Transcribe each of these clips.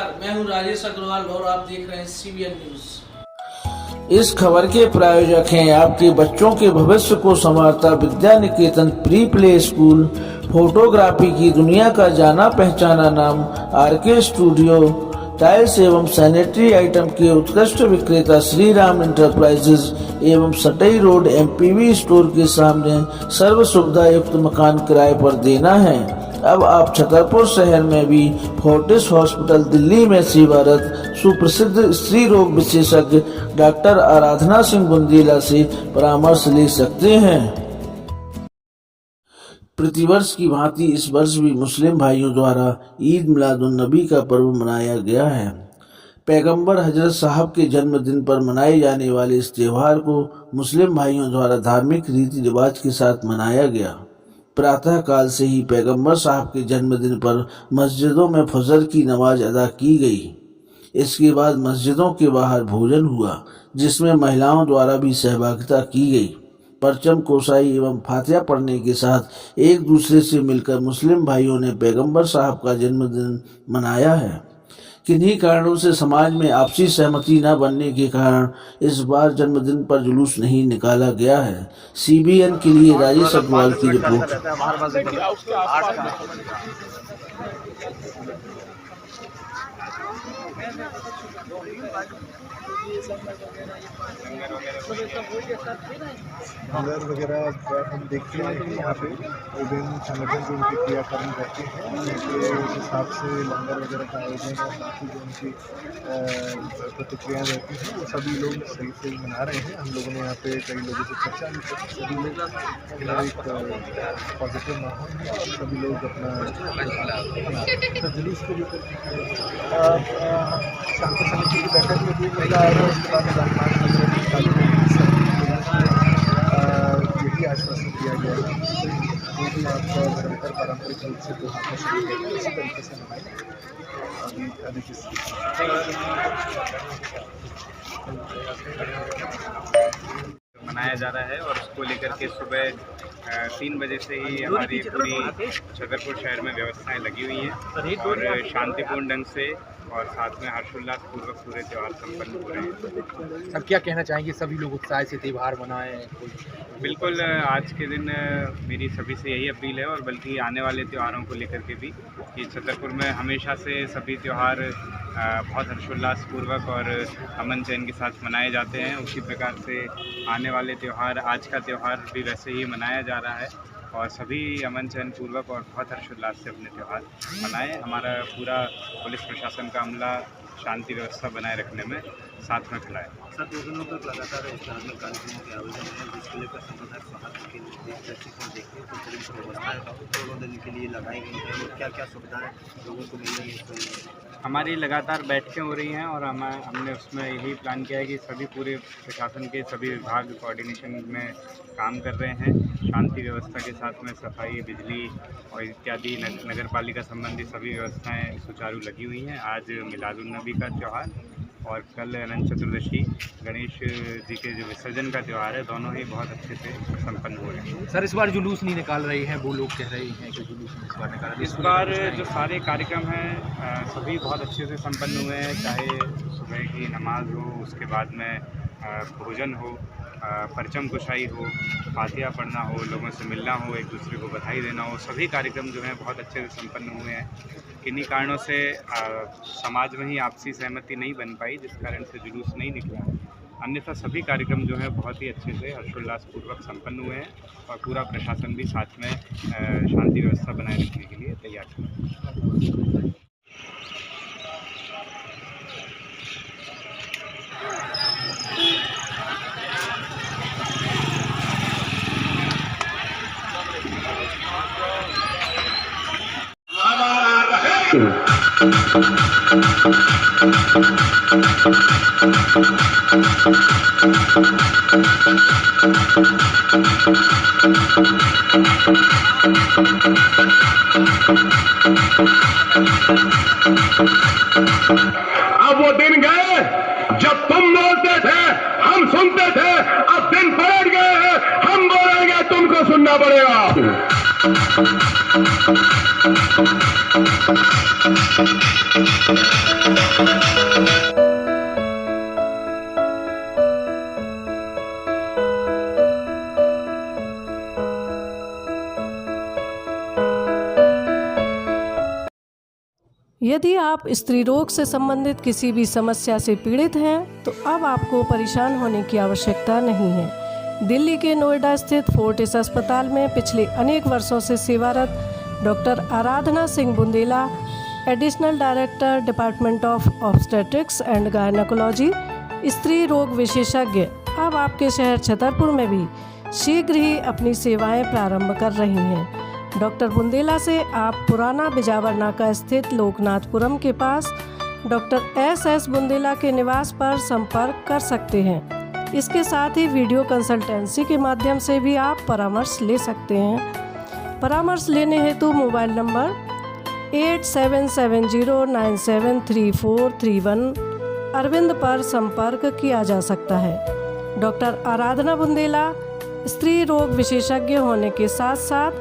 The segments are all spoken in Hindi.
नमस्कार, मैं हूं राजेश अग्रवाल और आप देख रहे हैं CBN न्यूज। इस खबर के प्रायोजक हैं आपके बच्चों के भविष्य को संवारता Vidya Niketan pre play school, photography की दुनिया का जाना पहचाना नाम RK स्टूडियो, टाइल्स एवं सैनिटरी आइटम के उत्कृष्ट विक्रेता श्री राम इंटरप्राइजेज एवं सटई रोड MPV स्टोर के सामने सर्व सुविधा युक्त मकान किराए पर देना है। अब आप छतरपुर शहर में भी फोर्टिस हॉस्पिटल दिल्ली में सेवारत सुप्रसिद्ध स्त्री रोग विशेषज्ञ डॉक्टर आराधना सिंह बुंदेला से परामर्श ले सकते हैं। प्रतिवर्ष की भांति इस वर्ष भी मुस्लिम भाइयों द्वारा ईद मिलादुन नबी का पर्व मनाया गया है। पैगंबर हजरत साहब के जन्मदिन पर मनाए जाने वाले इस त्योहार को मुस्लिम भाइयों द्वारा धार्मिक रीति रिवाज के साथ मनाया गया। प्रातः काल से ही पैगंबर साहब के जन्मदिन पर मस्जिदों में फजर की नमाज अदा की गई। इसके बाद मस्जिदों के बाहर भोजन हुआ, जिसमें महिलाओं द्वारा भी सहभागिता की गई। परचम कोसाई एवं फातिहा पढ़ने के साथ एक दूसरे से मिलकर मुस्लिम भाइयों ने पैगंबर साहब का जन्मदिन मनाया है। किन्हीं कारणों से समाज में आपसी सहमति न बनने के कारण इस बार जन्मदिन पर जुलूस नहीं निकाला गया है। CBN के लिए राजेश अग्रवाल की रिपोर्ट। लंगर वगैरह हम देखते हैं कि यहाँ पे विभिन्न संगठन जो उनकी क्रियाकर्म रहते हैं उनके हिसाब से लंगर वगैरह का आयोजन और बाकी जो उनकी प्रतिक्रियाएँ रहती हैं वो सभी लोग सही से मना रहे हैं। हम लोगों ने यहाँ पे कई लोगों से चर्चा भी की, सभी लोग एक पॉजिटिव माहौल है और सभी लोग अपना जुलूस को लेकर शांति समिति की बैठक में भी महिला आए और उसके बाद यही आश्वासन दिया गया है जो भी आप निरंतर पारंपरिक रूप से त्योहार को शुरू करते हैं इसी तरीके से मनाया जा रहा है और उसको लेकर के सुबह 3 बजे से ही हमारी पूरी छतरपुर शहर में व्यवस्थाएं लगी हुई हैं और शांतिपूर्ण ढंग से और साथ में हर्षोल्लास पूर्वक पूरे त्यौहार संपन्न हो रहे हैं। अब क्या कहना चाहेंगे, सभी लोग उत्साह से त्यौहार मनाएं? बिल्कुल, आज के दिन मेरी सभी से यही अपील है और बल्कि आने वाले त्योहारों को लेकर के भी कि छतरपुर में हमेशा से सभी त्यौहार बहुत हर्षोल्लास पूर्वक और अमन चैन के साथ मनाए जाते हैं। उसी प्रकार से आने वाले त्यौहार, आज का त्यौहार भी वैसे ही मनाया जा रहा है और सभी अमन चैन पूर्वक और बहुत हर्षोल्लास से अपने त्यौहार मनाएं। हमारा पूरा पुलिस प्रशासन का अमला शांति व्यवस्था बनाए रखने में साथ में खड़ा है। सर, 2 दिनों तक लगातार इस धार्मिक कार्यक्रमों के आयोजन है, जिसको लेकर संप्रदाय स्वास्थ्य के दृष्टिकोण देखते हैं तो पुलिस व्यवस्थाएं दोनों दिन के लिए लगाई गई हैं और क्या क्या सुविधाएं लोगों को मिल रही है? हमारी लगातार बैठकें हो रही हैं और हमने उसमें यही प्लान किया है कि सभी पूरे प्रशासन के सभी विभाग कोऑर्डिनेशन में काम कर रहे हैं। शांति व्यवस्था के साथ में सफाई, बिजली और इत्यादि नगर पालिका संबंधी सभी व्यवस्थाएं सुचारू लगी हुई हैं। आज मिलादुन नबी का त्यौहार और कल अनंत चतुर्दशी गणेश जी के जो विसर्जन का त्यौहार है, दोनों ही बहुत अच्छे से संपन्न हो रहे हैं। सर, इस बार जुलूस नहीं निकाल रहे हैं, वो लोग कह रहे हैं कि जुलूस इस बार निकाल रहे हैं। इस बार जो सारे कार्यक्रम हैं सभी बहुत अच्छे से संपन्न हुए हैं, चाहे सुबह की नमाज हो, उसके बाद में भोजन हो, परचम कुशाई हो, फातिहा पढ़ना हो, लोगों से मिलना हो, एक दूसरे को बधाई देना हो, सभी कार्यक्रम जो हैं बहुत अच्छे से संपन्न हुए हैं। किन्हीं कारणों से समाज में ही आपसी सहमति नहीं बन पाई, जिस कारण से जुलूस नहीं निकला। अन्यथा सभी कार्यक्रम जो है बहुत ही अच्छे से हर्षोल्लास पूर्वक संपन्न हुए हैं और पूरा प्रशासन भी साथ में शांति व्यवस्था बनाए रखने के लिए तैयार है। अब वो दिन गए जब तुम बोलते थे, हम सुनते थे। अब दिन पलट गए हैं, हम बोलेंगे तुमको सुनने बनना पड़ेगा। यदि आप स्त्री रोग से संबंधित किसी भी समस्या से पीड़ित हैं तो अब आपको परेशान होने की आवश्यकता नहीं है। दिल्ली के नोएडा स्थित फोर्टिस अस्पताल में पिछले अनेक वर्षों से सेवारत doctor Aradhana Singh Bundela, additional director department of obstetrics and gynaecology, स्त्री रोग विशेषज्ञ, अब आपके शहर छतरपुर में भी शीघ्र ही अपनी सेवाएं प्रारंभ कर रही हैं। डॉक्टर बुंदेला से आप पुराना बिजावर नाका स्थित लोकनाथपुरम के पास डॉक्टर एस बुंदेला के निवास पर संपर्क कर सकते हैं। इसके साथ ही वीडियो कंसल्टेंसी के माध्यम से भी आप परामर्श ले सकते हैं। परामर्श लेने हेतु मोबाइल नंबर 8770973431 अरविंद पर संपर्क किया जा सकता है। डॉक्टर आराधना बुंदेला स्त्री रोग विशेषज्ञ होने के साथ साथ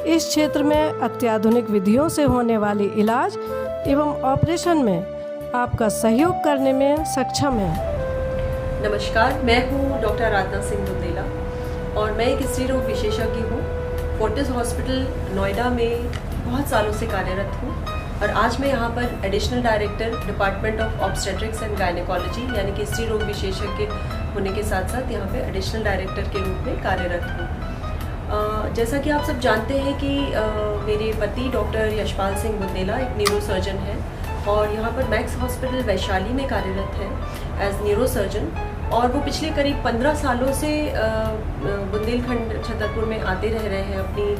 इस क्षेत्र में अत्याधुनिक विधियों से होने वाले इलाज एवं ऑपरेशन में आपका सहयोग करने में सक्षम है। नमस्कार, मैं हूँ डॉक्टर आराधना सिंह बुंदेला और मैं एक स्त्री रोग विशेषज्ञ हूँ। फोर्टिस हॉस्पिटल नोएडा में बहुत सालों से कार्यरत हूँ और आज मैं यहाँ पर additional director department of obstetrics and gynaecology यानी कि स्त्री रोग विशेषज्ञ होने के साथ साथ यहाँ पे एडिशनल डायरेक्टर के रूप में कार्यरत हूँ। जैसा कि आप सब जानते हैं कि मेरे पति डॉक्टर यशपाल सिंह बुंदेला एक न्यूरोसर्जन हैं और यहाँ पर मैक्स हॉस्पिटल वैशाली में कार्यरत हैं एज न्यूरोसर्जन और वो पिछले करीब 15 सालों से बुंदेलखंड छतरपुर में आते रह रहे हैं, अपनी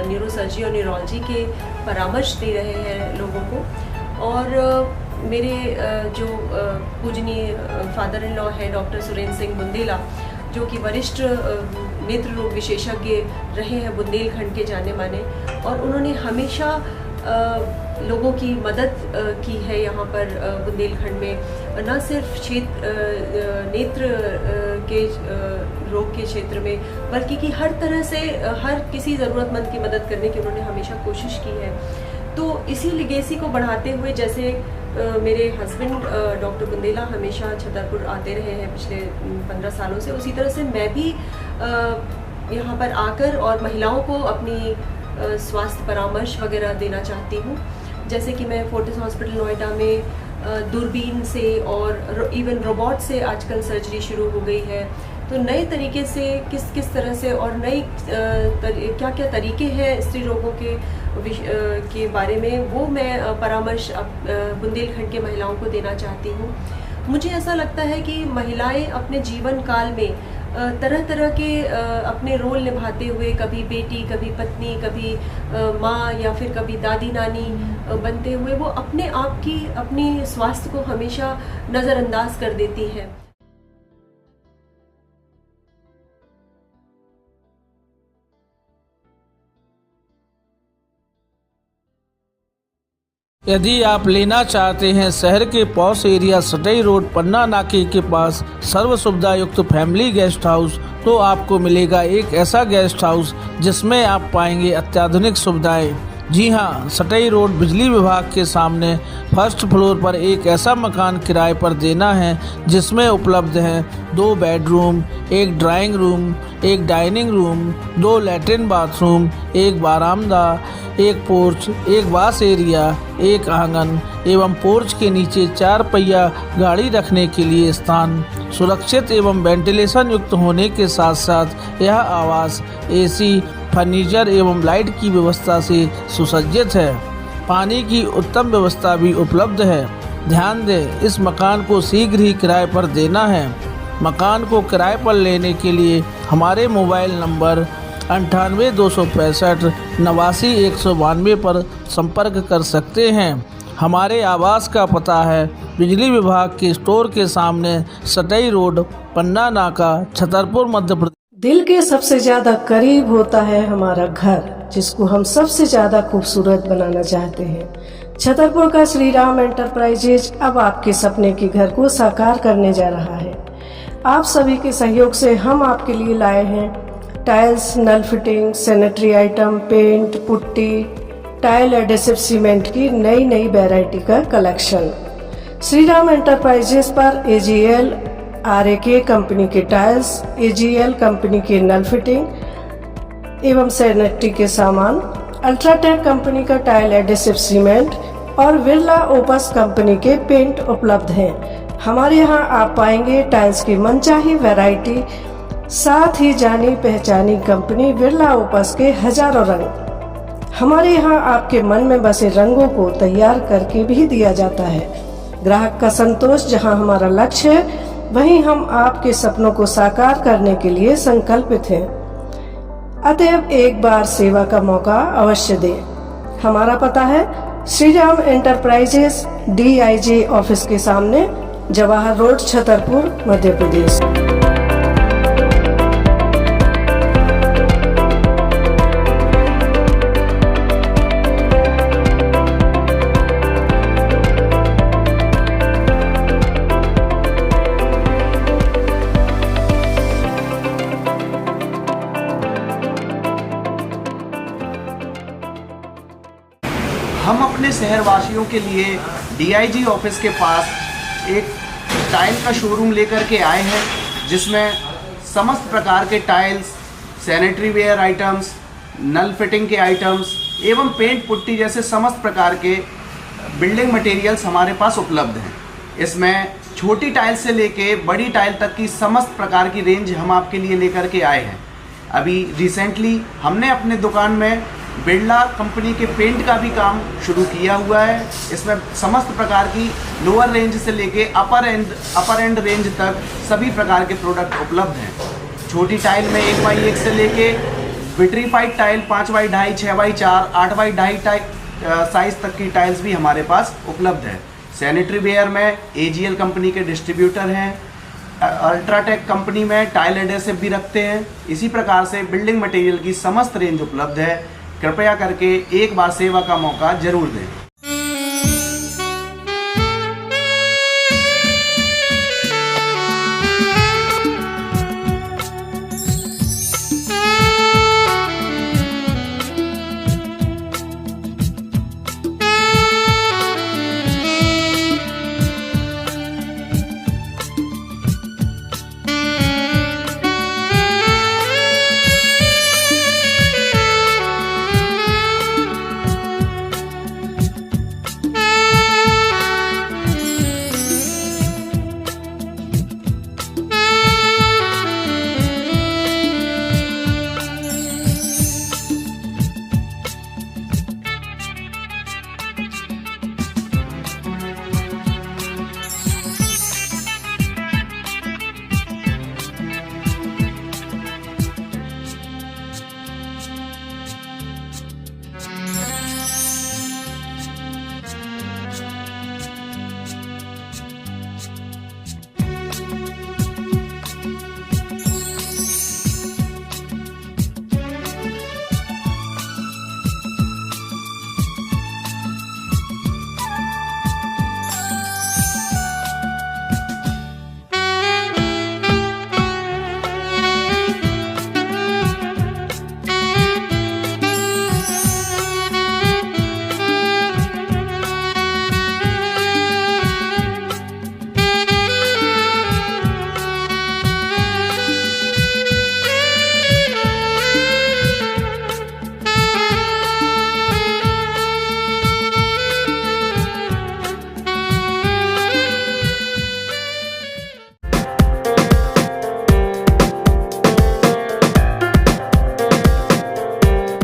न्यूरोसर्जरी और न्यूरोलॉजी के परामर्श दे रहे हैं लोगों को। और मेरे जो पूजनीय फादर इन लॉ है डॉक्टर सुरेंद्र सिंह बुंदेला, जो कि वरिष्ठ नेत्र रोग विशेषज्ञ रहे हैं बुंदेलखंड के जाने माने, और उन्होंने हमेशा लोगों की मदद की है यहाँ पर बुंदेलखंड में, न सिर्फ नेत्र के रोग के क्षेत्र में बल्कि कि हर तरह से हर किसी ज़रूरतमंद की मदद करने की उन्होंने हमेशा कोशिश की है। तो इसी लिगेसी को बढ़ाते हुए जैसे मेरे हस्बैंड डॉक्टर बुंदेला हमेशा छतरपुर आते रहे हैं पिछले 15 सालों से, उसी तरह से मैं भी यहाँ पर आकर और महिलाओं को अपनी स्वास्थ्य परामर्श वगैरह देना चाहती हूँ। जैसे कि मैं फोर्टिस हॉस्पिटल नोएडा में दूरबीन से और इवन रोबोट से आजकल सर्जरी शुरू हो गई है, तो नए तरीके से किस तरह से और नई क्या क्या तरीके हैं स्त्री रोगों के बारे में, वो मैं परामर्श बुंदेलखंड के महिलाओं को देना चाहती हूँ। मुझे ऐसा लगता है कि महिलाएं अपने जीवन काल में तरह तरह के अपने रोल निभाते हुए, कभी बेटी, कभी पत्नी, कभी माँ या फिर कभी दादी नानी बनते हुए वो अपने आप की अपनी स्वास्थ्य को हमेशा नज़रअंदाज कर देती हैं। यदि आप लेना चाहते हैं शहर के पॉश एरिया सटई रोड पन्ना नाके के पास सर्व सुविधा युक्त फैमिली गेस्ट हाउस, तो आपको मिलेगा एक ऐसा गेस्ट हाउस जिसमें आप पाएंगे अत्याधुनिक सुविधाएं। जी हां, सटई रोड बिजली विभाग के सामने फर्स्ट फ्लोर पर एक ऐसा मकान किराए पर देना है जिसमें उपलब्ध हैं 2 बेडरूम, एक ड्राइंग रूम, एक डाइनिंग रूम, 2 लैट्रिन बाथरूम, एक बारामदा, एक पोर्च, एक वाश एरिया, एक आंगन एवं पोर्च के नीचे 4 पहिया गाड़ी रखने के लिए स्थान। सुरक्षित एवं वेंटिलेशन युक्त होने के साथ साथ यह आवास एसी, फर्नीचर एवं लाइट की व्यवस्था से सुसज्जित है। पानी की उत्तम व्यवस्था भी उपलब्ध है। ध्यान दें, इस मकान को शीघ्र ही किराए पर देना है। मकान को किराए पर लेने के लिए हमारे मोबाइल नंबर 98-265-89-192 पर संपर्क कर सकते हैं। हमारे आवास का पता है बिजली विभाग के स्टोर के सामने सटई रोड पन्ना नाका छतरपुर मध्य प्रदेश। दिल के सबसे ज्यादा करीब होता है हमारा घर, जिसको हम सबसे ज्यादा खूबसूरत बनाना चाहते हैं। छतरपुर का श्री राम एंटरप्राइजेज अब आपके सपने के घर को साकार करने जा रहा है। आप सभी के सहयोग से हम आपके लिए लाए हैं टाइल्स, नल fitting, sanitary item, paint, putty, tile adhesive cement की नई नई वैरायटी का कलेक्शन। श्री राम एंटरप्राइजेस पर AGL RAK कंपनी के टाइल्स, AGL कंपनी के नल फिटिंग एवं सैनिटरी के सामान, अल्ट्राटेक कंपनी का टाइल एडेसिव सीमेंट और बिरला ओपस कंपनी के पेंट उपलब्ध हैं। हमारे यहाँ आप पाएंगे टाइल्स की मनचाही वैरायटी, साथ ही जानी पहचानी कंपनी बिरला ओपस के हजारों रंग। हमारे यहाँ आपके मन में बसे रंगों को तैयार करके भी दिया जाता है। ग्राहक का संतोष जहाँ हमारा लक्ष्य है, वहीं हम आपके सपनों को साकार करने के लिए संकल्पित हैं। अतएव एक बार सेवा का मौका अवश्य दें। हमारा पता है Shri Ram enterprises, DIJ office के सामने, जवाहर रोड, छतरपुर, मध्य प्रदेश। हम अपने शहरवासियों के लिए DIG ऑफिस के पास एक टाइल का शोरूम लेकर के आए हैं, जिसमें समस्त प्रकार के टाइल्स, सैनिटरी वेयर आइटम्स, नल फिटिंग के आइटम्स एवं पेंट पुट्टी जैसे समस्त प्रकार के बिल्डिंग मटेरियल्स हमारे पास उपलब्ध हैं। इसमें छोटी टाइल से लेके बड़ी टाइल तक की समस्त प्रकार की रेंज हम आपके लिए लेकर के आए हैं। अभी रिसेंटली हमने अपने दुकान में बिरला कंपनी के पेंट का भी काम शुरू किया हुआ है। इसमें समस्त प्रकार की लोअर रेंज से लेके अपर एंड रेंज तक सभी प्रकार के प्रोडक्ट उपलब्ध हैं। छोटी टाइल में 1x1 से लेके vitrified tile 5x2, 6x4, 8x2 size तक की टाइल्स भी हमारे पास उपलब्ध है। सैनिटरी वेयर में AGL कंपनी के डिस्ट्रीब्यूटर हैं, अल्ट्राटेक कंपनी में टाइल एडेसिव भी रखते हैं। इसी प्रकार से बिल्डिंग मटेरियल की समस्त रेंज उपलब्ध है। कृपया करके एक बार सेवा का मौका जरूर दें।